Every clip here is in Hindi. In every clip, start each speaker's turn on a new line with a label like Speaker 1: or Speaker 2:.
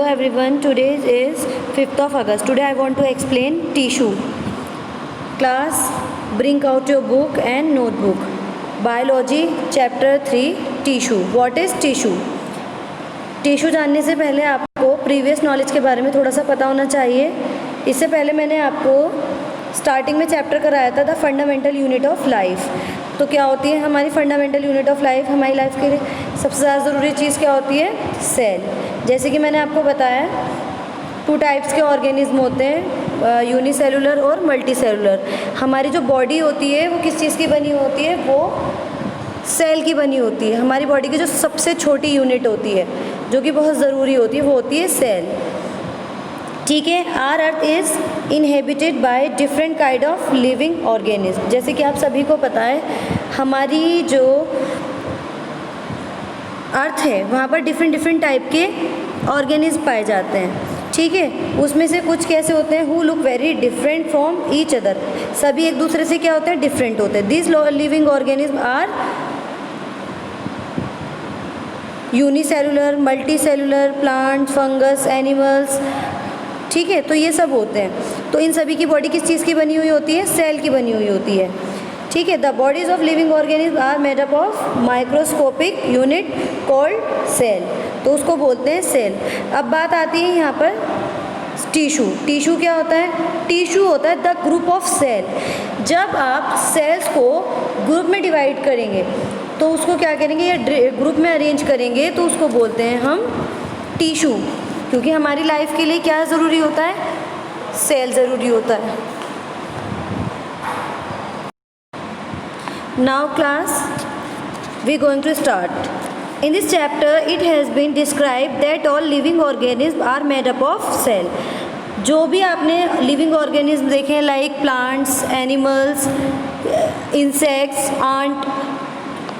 Speaker 1: everyone, today is 5th of August. Today I want to explain tissue. Class, bring out your book and notebook. Biology chapter 3 tissue. What is tissue? Tissue जानने से पहले आपको प्रीवियस नॉलेज के बारे में थोड़ा सा पता होना चाहिए. इससे पहले मैंने आपको स्टार्टिंग में चैप्टर कराया था the fundamental unit of life. तो क्या होती है हमारी फंडामेंटल यूनिट ऑफ लाइफ? हमारी लाइफ के लिए सबसे ज़्यादा ज़रूरी चीज़ क्या होती है? सेल. जैसे कि मैंने आपको बताया 2 टाइप्स के ऑर्गेनिज्म होते हैं, यूनिसेलुलर और मल्टी सेलुलर. हमारी जो बॉडी होती है वो किस चीज़ की बनी होती है? वो सेल की बनी होती है. हमारी बॉडी की जो सबसे छोटी यूनिट होती है जो कि बहुत ज़रूरी होती है वो होती है सेल. ठीक है. Our earth is inhabited by different kind of living organism. जैसे कि आप सभी को पता है हमारी जो अर्थ है वहाँ पर डिफरेंट टाइप के ऑर्गेनिज्म पाए जाते हैं. ठीक है. उसमें से कुछ कैसे होते हैं? Who look very different from each other. सभी एक दूसरे से क्या होते हैं? डिफरेंट होते हैं. This living organism are unicellular, multicellular, plant, fungus, animals. ठीक है. तो ये सब होते हैं. तो इन सभी की बॉडी किस चीज़ की बनी हुई होती है? सेल की बनी हुई होती है. ठीक है. The bodies of living organism are made up of microscopic unit called cell. तो उसको बोलते हैं सेल. अब बात आती है यहाँ पर टिश्यू. टिश्यू क्या होता है? टिश्यू होता है द ग्रुप ऑफ सेल. जब आप सेल्स को ग्रुप में डिवाइड करेंगे तो उसको क्या करेंगे? या ग्रुप में अरेंज करेंगे तो उसको बोलते हैं हम टिश्यू. क्योंकि हमारी लाइफ के लिए क्या ज़रूरी होता है? सेल ज़रूरी होता है. Now class we going to start. In this chapter, it has been described that all living organisms are made up of cell. जो भी आपने लिविंग ऑर्गेनिज्म देखे हैं like plants, animals, insects, ant,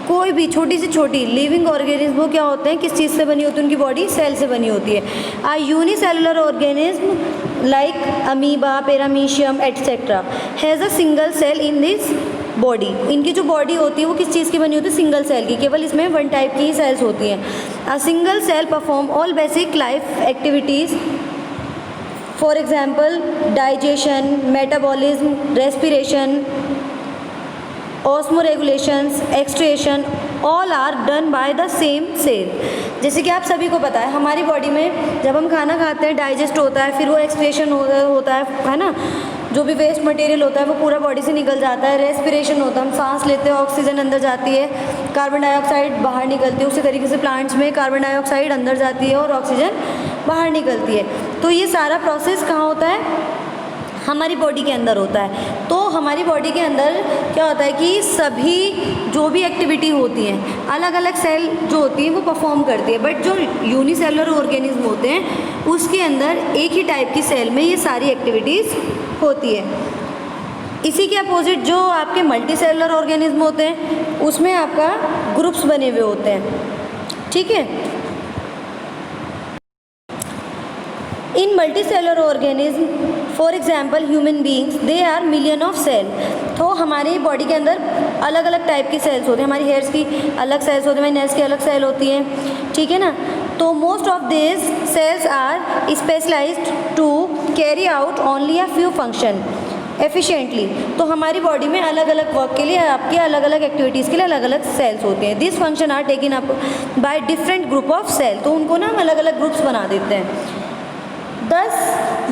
Speaker 1: कोई भी छोटी से छोटी लिविंग ऑर्गेनिज्म वो क्या होते हैं? किस चीज़ से बनी होती है? उनकी बॉडी सेल से बनी होती है. Uh unicellular organism like amoeba, paramecium etcetera has a single cell in this body. इनकी जो बॉडी होती है वो किस चीज़ की बनी होती है? सिंगल सेल की. केवल इसमें 1 टाइप की ही सेल्स होती हैं. A single cell perform all basic life activities. For example digestion, metabolism, respiration, osmoregulations, excretion, all are done by the same cell. जैसे कि आप सभी को पता है हमारी बॉडी में जब हम खाना खाते हैं डाइजेस्ट होता है, फिर वो एक्सक्रीशन होता है ना. जो भी वेस्ट मटेरियल होता है वो पूरा बॉडी से निकल जाता है. रेस्पिरेशन होता है, हम सांस लेते हैं, ऑक्सीजन अंदर जाती है, कार्बन डाइऑक्साइड बाहर निकलती है. उसी तरीके से प्लांट्स में कार्बन डाइऑक्साइड अंदर जाती है और ऑक्सीजन बाहर निकलती है. तो ये सारा प्रोसेस कहाँ होता है? हमारी बॉडी के अंदर होता है. तो हमारी बॉडी के अंदर क्या होता है कि सभी जो भी एक्टिविटी होती हैं अलग अलग सेल जो होती हैं वो परफॉर्म करती है. बट जो यूनिसेलुलर ऑर्गेनिज्म होते हैं उसके अंदर एक ही टाइप की सेल में ये सारी एक्टिविटीज़ होती है. इसी के अपोजिट जो आपके मल्टी सेलुलर ऑर्गेनिज्म होते हैं उसमें आपका ग्रुप्स बने हुए होते हैं. ठीक है. In multicellular organism for example human beings they are million of cell. तो हमारी बॉडी के अंदर अलग अलग टाइप की सेल्स होती हैं. हमारी हेयर्स की अलग सेल्स होती हैं, हमारी नेल्स की अलग सेल होती हैं. ठीक है ना. तो most of this cells are specialised to carry out only a few function efficiently. तो हमारी बॉडी में अलग अलग वर्क के लिए आपके अलग अलग एक्टिविटीज़ के लिए अलग अलग सेल्स होते हैं. This function are taken up by different group of cell. तो उनको ना हम अलग अलग ग्रुप्स बना देते हैं. Thus,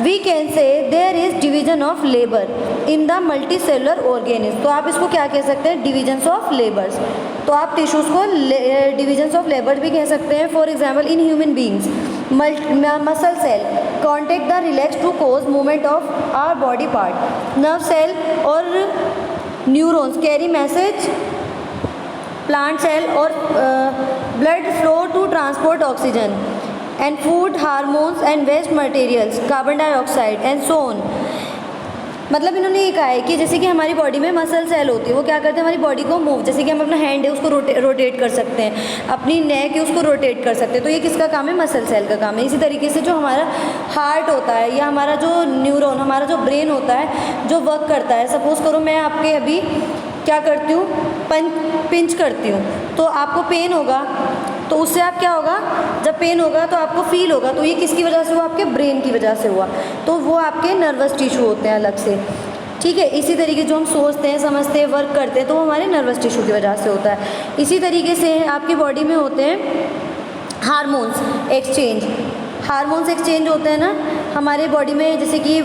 Speaker 1: we can say there is division of labor in the multicellular organism. तो आप इसको क्या कह सकते हैं? divisions of labors. तो आप टिश्यूज़ को divisions of labor भी कह सकते हैं. For example, in human beings, muscle cell contact the relax to cause movement of our body part. Nerve cell और neurons carry message. Plant cell और blood flow to transport oxygen. And food, hormones and waste materials, carbon dioxide and so on. मतलब इन्होंने ये कहा है कि जैसे कि हमारी बॉडी में मसल सेल होती है वो क्या करते हैं? हमारी बॉडी को मूव. जैसे कि हम अपना हैंड है उसको रोटेट कर सकते हैं, अपनी नेक है उसको रोटेट कर सकते हैं. तो ये किसका काम है? मसल सेल का काम है. इसी तरीके से जो हमारा हार्ट होता है या हमारा जो न्यूरॉन, हमारा जो ब्रेन होता है जो वर्क करता है. सपोज़ करो मैं आपके अभी क्या करती हूँ? पिंच करती हूँ तो आपको पेन होगा. तो उससे आप क्या होगा, जब पेन होगा तो आपको फील होगा, तो ये किसकी वजह से हुआ, आपके ब्रेन की वजह से हुआ, तो वो आपके नर्वस टिश्यू होते हैं अलग से, ठीक है। इसी तरीके जो हम सोचते हैं, समझते हैं, वर्क करते हैं, तो वो हमारे नर्वस टिश्यू की वजह से होता है। इसी तरीके से आपकी बॉडी में होते हैं हार्मोन्स एक्सचेंज। हार्मोन्स एक्सचेंज होते हैं ना हमारे बॉडी में, जैसे कि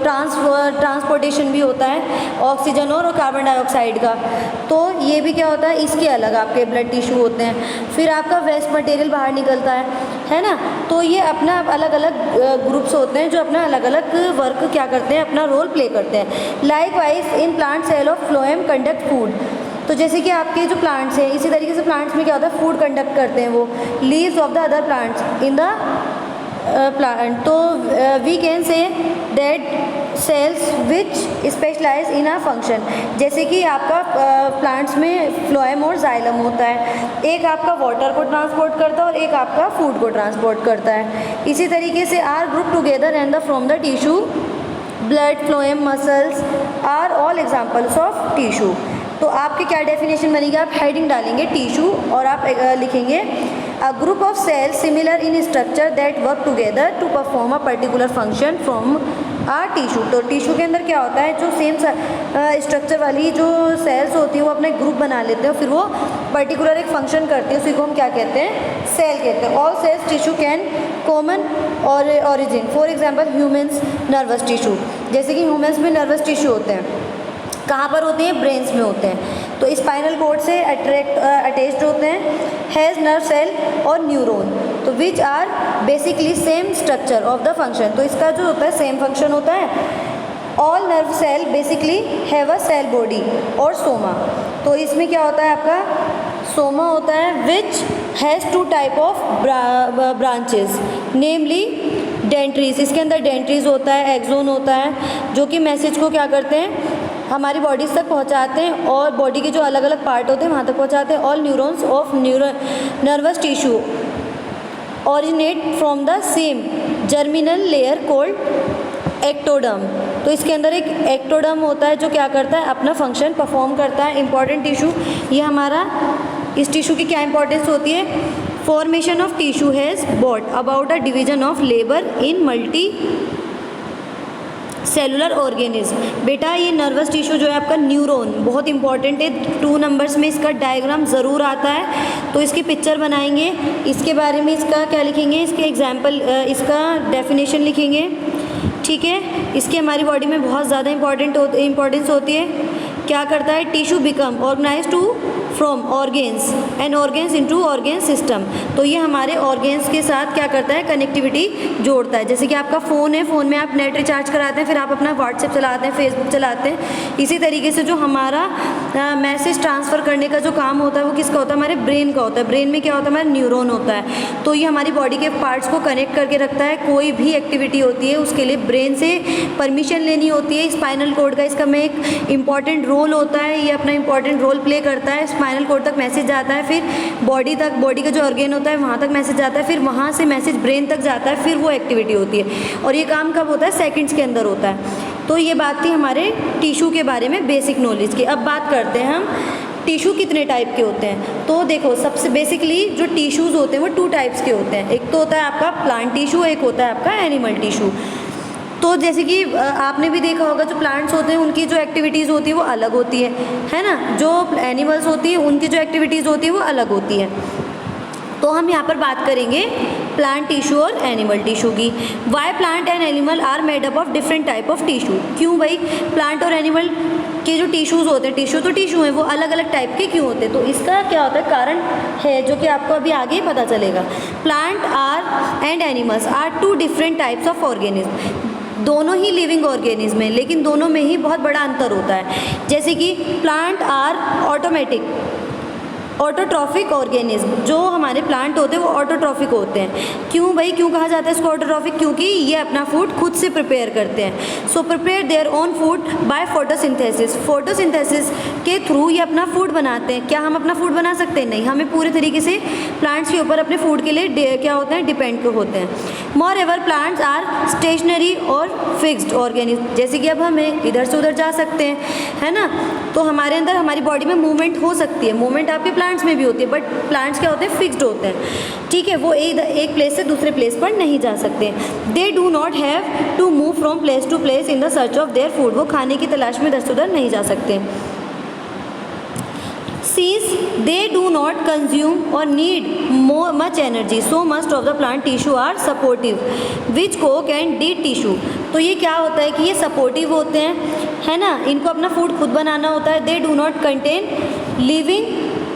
Speaker 1: ट्रांसपोर्टेशन भी होता है ऑक्सीजन और कार्बन डाइऑक्साइड का, तो ये भी क्या होता है, इसके अलग आपके ब्लड टिश्यू होते हैं। फिर आपका वेस्ट मटेरियल बाहर निकलता है ना, तो ये अपना अलग अलग ग्रुप्स होते हैं जो अपना अलग अलग वर्क क्या करते हैं, अपना रोल प्ले करते हैं। Likewise in plant cell of phloem conduct food. तो जैसे कि आपके जो प्लांट्स हैं, इसी तरीके से प्लांट्स में क्या होता है, फूड कंडक्ट करते हैं वो, leaves of the other plants in the plant. तो we can say that cells which specialise in a function. जैसे कि आपका प्लांट्स में फ्लोएम और जाइलम होता है, एक आपका वाटर को ट्रांसपोर्ट करता है और एक आपका फूड को ट्रांसपोर्ट करता है। इसी तरीके से are group together and the from the tissue, blood, phloem, muscles are all examples of tissue. तो आपकी क्या डेफिनेशन बनेगी, आप हेडिंग डालेंगे टिश्यू और आप लिखेंगे a group of cells similar in structure that work together to perform a particular function from a tissue. तो टिश्यू के अंदर क्या होता है, जो सेम स्ट्रक्चर वाली जो सेल्स होती है वो अपना ग्रुप बना लेते हैं, फिर वो पर्टिकुलर एक फंक्शन करते हैं, उसी को हम क्या कहते हैं, सेल कहते हैं। All cells tissue can common और origin, for example humans nervous tissue. जैसे कि ह्यूमन्स में नर्वस टिश्यू होते हैं, कहाँ पर होते हैं, ब्रेन्स में होते हैं, तो स्पाइनल कोड से अटैच्ड होते हैं, हैज़ नर्व सेल और न्यूरॉन, तो which are basically same structure of the function. तो इसका जो होता है सेम फंक्शन होता है। All nerve cell basically have a cell body और सोमा। तो इसमें क्या होता है, आपका सोमा होता है which has two type of branches, namely dendrites. इसके अंदर डेंट्रीज होता है, एक्सोन होता है, जो कि मैसेज को क्या करते हैं, हमारी बॉडीज़ तक पहुंचाते हैं और बॉडी के जो अलग अलग पार्ट होते हैं वहाँ तक पहुंचाते हैं। All neurons of nervous tissue originate from the same germinal layer cold ectoderm. तो इसके अंदर एक एक्टोडर्म होता है जो क्या करता है, अपना फंक्शन परफॉर्म करता है। इंपॉर्टेंट टिश्यू, ये हमारा इस टिश्यू की क्या इंपॉर्टेंस होती है, formation of tissue has bot about a division of labour in multicellular organism. बेटा ये नर्वस टिश्यू जो है आपका न्यूरॉन बहुत इंपॉर्टेंट है, 2 नंबर्स में इसका डायग्राम ज़रूर आता है, तो इसकी पिक्चर बनाएंगे, इसके बारे में इसका क्या लिखेंगे, इसके एग्जाम्पल, इसका डेफिनेशन लिखेंगे, ठीक है। इसकी हमारी बॉडी में बहुत ज़्यादा इंपॉर्टेंस होती है। क्या करता है, tissue become organise to from organs and organs into organ system. तो ये हमारे ऑर्गेन्स के साथ क्या करता है, कनेक्टिविटी जोड़ता है। जैसे कि आपका फ़ोन है, फ़ोन में आप नेट रिचार्ज कराते हैं, फिर आप अपना व्हाट्सएप चलाते हैं, फेसबुक चलाते हैं। इसी तरीके से जो हमारा मैसेज ट्रांसफ़र करने का जो काम होता है वो किसका होता है, हमारे ब्रेन का होता है। ब्रेन में क्या होता है, हमारा न्यूरॉन होता है, तो ये हमारी बॉडी के पार्ट्स को कनेक्ट करके रखता है। कोई भी एक्टिविटी होती है उसके लिए ब्रेन से परमिशन लेनी होती है। स्पाइनल कोड का इसका में एक इम्पॉर्टेंट रोल होता है, ये अपना इंपॉर्टेंट रोल प्ले करता है। स्पाइनल कोड तक मैसेज जाता है, फिर बॉडी तक, बॉडी का जो ऑर्गेन होता है वहाँ तक मैसेज जाता है, फिर वहाँ से मैसेज ब्रेन तक जाता है, फिर वो एक्टिविटी होती है। और ये काम कब होता है, सेकंड्स के अंदर होता है। तो ये बात थी हमारे टिश्यू के बारे में बेसिक नॉलेज की। अब बात करते हैं हम टिश्यू कितने टाइप के होते हैं। तो देखो सबसे बेसिकली जो टिश्यूज़ होते हैं वो 2 टाइप्स के होते हैं। एक तो होता है आपका प्लांट टिश्यू, एक होता है आपका एनिमल टिश्यू। तो जैसे कि आपने भी देखा होगा जो प्लांट्स होते हैं उनकी जो एक्टिविटीज़ होती है वो अलग होती है ना। जो एनिमल्स होती है उनकी जो एक्टिविटीज़ होती है वो अलग होती है। तो हम यहाँ पर बात करेंगे प्लांट टिश्यू और एनिमल टिश्यू की। Why plant and animal are made up of different type of tissue. क्यों भाई प्लांट और एनिमल के जो टिश्यूज़ होते हैं, टिश्यू तो टिश्यू हैं, वो अलग अलग टाइप के क्यों होते हैं, तो इसका क्या होता है कारण है जो कि आपको अभी आगे पता चलेगा। Plant are and animals are 2 different types of organism. दोनों ही लिविंग ऑर्गेनिज्म हैं, लेकिन दोनों में ही बहुत बड़ा अंतर होता है। जैसे कि प्लांट आर ऑटोट्रॉफिक ऑर्गेनिज्म, जो हमारे प्लांट होते हैं वो ऑटोट्रॉफिक होते हैं। क्यों भाई, क्यों कहा जाता है इसको ऑटोट्रॉफिक, क्योंकि ये अपना फूड खुद से प्रिपेयर करते हैं। So prepare their own food by photosynthesis. Photosynthesis के थ्रू ये अपना फूड बनाते हैं। क्या हम अपना फूड बना सकते हैं? नहीं, हमें पूरे तरीके से प्लांट्स के ऊपर अपने फूड के लिए क्या होते हैं, डिपेंड होते हैं। मोर एवर प्लांट्स आर स्टेशनरी और फिक्स्ड ऑर्गेनिज्म। जैसे कि अब हमें इधर से उधर जा सकते हैं, है ना, तो हमारे अंदर हमारी बॉडी में मूवमेंट हो सकती है। मूवमेंट आपके प्लांट्स में भी होती है, बट प्लांट्स क्या होते हैं, फिक्स्ड होते हैं, ठीक है, वो एक प्लेस से दूसरे प्लेस पर नहीं जा सकते। They do not have to move from place to place in the search of their food, वो खाने की तलाश में इधर से उधर नहीं जा सकते। Since they do not consume or need much energy, so most of the plant tissue are supportive, which cook and dead tissue। तो ये क्या होता है कि ये सपोर्टिव होते हैं, है ना, इनको अपना फूड खुद बनाना होता है। दे do not contain living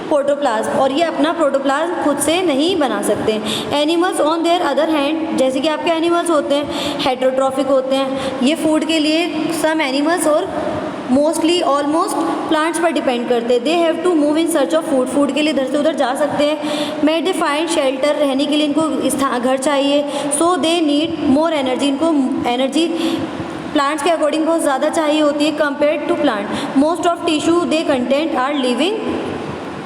Speaker 1: protoplasm, और ये अपना प्रोटोप्लाज्म खुद से नहीं बना सकते। Animals on their other hand, जैसे कि आपके एनिमल्स होते हैं हेटेरोट्रॉफिक होते हैं, ये फूड के लिए सम एनिमल्स और मोस्टली ऑलमोस्ट प्लांट्स पर डिपेंड करते हैं। They have to move in search of food, food के लिए इधर से उधर जा सकते हैं। मे दे फाइंड शेल्टर, रहने के लिए इनको घर चाहिए। So they need more energy, इनको एनर्जी प्लांट्स के अकॉर्डिंग बहुत ज़्यादा चाहिए होती है compared to plant. Most of tissue they content are living